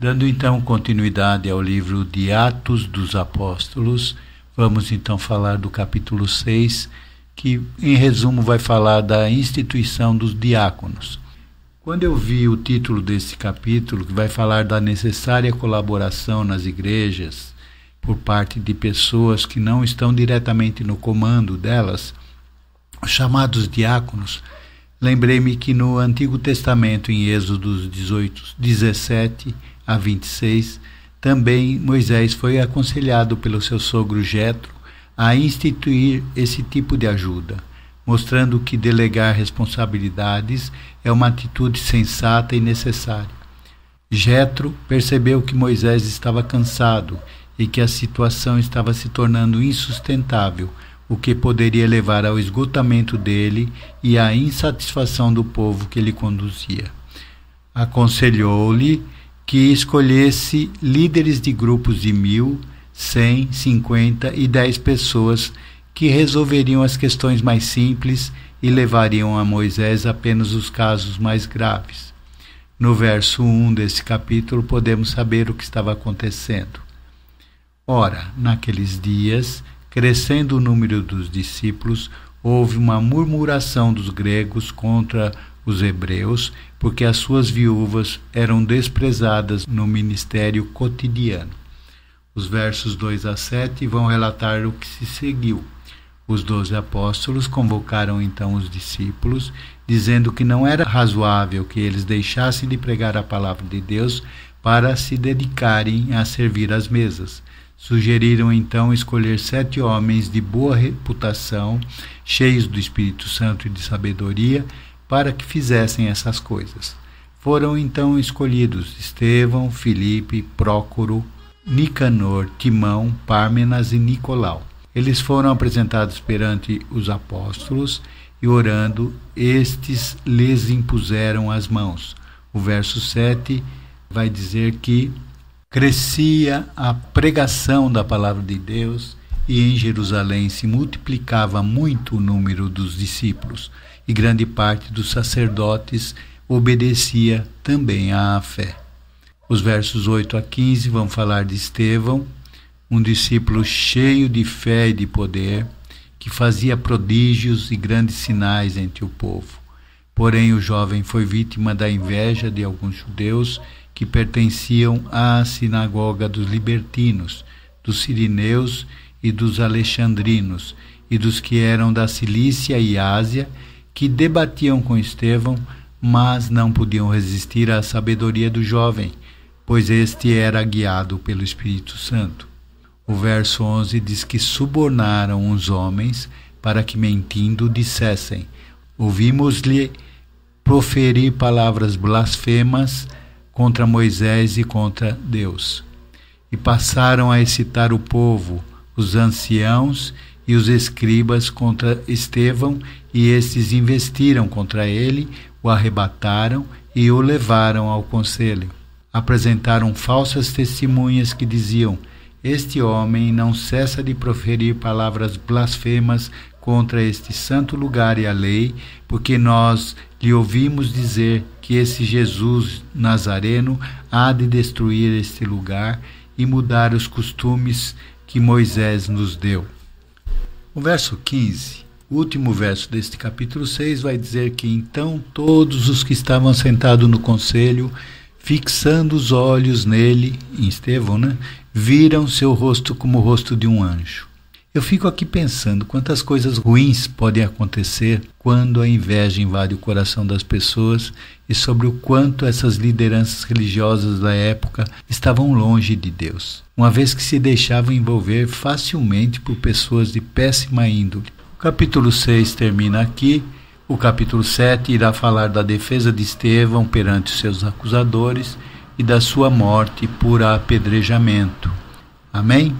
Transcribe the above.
Dando então continuidade ao livro de Atos dos Apóstolos, vamos então falar do capítulo 6, que em resumo vai falar da instituição dos diáconos. Quando eu vi o título desse capítulo, que vai falar da necessária colaboração nas igrejas por parte de pessoas que não estão diretamente no comando delas, chamados diáconos, lembrei-me que no Antigo Testamento, em Êxodo 17 a 26, também Moisés foi aconselhado pelo seu sogro Jetro a instituir esse tipo de ajuda, mostrando que delegar responsabilidades é uma atitude sensata e necessária. Jetro percebeu que Moisés estava cansado e que a situação estava se tornando insustentável, o que poderia levar ao esgotamento dele e à insatisfação do povo que ele conduzia. Aconselhou-lhe que escolhesse líderes de grupos de 1.000, 100, 50 e 10 pessoas que resolveriam as questões mais simples e levariam a Moisés apenas os casos mais graves. No verso 1 desse capítulo podemos saber o que estava acontecendo. Ora, naqueles dias, crescendo o número dos discípulos, houve uma murmuração dos gregos contra os hebreus, porque as suas viúvas eram desprezadas no ministério cotidiano. Os versos 2 a 7 vão relatar o que se seguiu. Os 12 apóstolos convocaram então os discípulos, dizendo que não era razoável que eles deixassem de pregar a palavra de Deus para se dedicarem a servir às mesas. Sugeriram então escolher 7 homens de boa reputação, cheios do Espírito Santo e de sabedoria, para que fizessem essas coisas. Foram então escolhidos Estevão, Filipe, Prócoro, Nicanor, Timão, Pármenas e Nicolau. Eles foram apresentados perante os apóstolos e, orando, estes lhes impuseram as mãos. O verso 7 vai dizer que crescia a pregação da palavra de Deus e em Jerusalém se multiplicava muito o número dos discípulos e grande parte dos sacerdotes obedecia também à fé. Os versos 8 a 15 vão falar de Estevão, um discípulo cheio de fé e de poder, que fazia prodígios e grandes sinais entre o povo. Porém, o jovem foi vítima da inveja de alguns judeus que pertenciam à sinagoga dos libertinos, dos sirineus e dos alexandrinos, e dos que eram da Cilícia e Ásia, que debatiam com Estevão, mas não podiam resistir à sabedoria do jovem, pois este era guiado pelo Espírito Santo. O verso 11 diz que subornaram os homens para que, mentindo, dissessem: ouvimos-lhe proferir palavras blasfemas contra Moisés e contra Deus. E passaram a excitar o povo, os anciãos e os escribas contra Estevão, e estes investiram contra ele, o arrebataram e o levaram ao conselho. Apresentaram falsas testemunhas que diziam: este homem não cessa de proferir palavras blasfemas contra este santo lugar e a lei, porque nós lhe ouvimos dizer que esse Jesus Nazareno há de destruir este lugar e mudar os costumes que Moisés nos deu. O verso 15, o último verso deste capítulo 6, vai dizer que então todos os que estavam sentados no conselho, fixando os olhos nele, em Estevão, viram seu rosto como o rosto de um anjo. Eu fico aqui pensando quantas coisas ruins podem acontecer quando a inveja invade o coração das pessoas e sobre o quanto essas lideranças religiosas da época estavam longe de Deus, uma vez que se deixavam envolver facilmente por pessoas de péssima índole. O capítulo 6 termina aqui. O capítulo 7 irá falar da defesa de Estevão perante os seus acusadores e da sua morte por apedrejamento. Amém?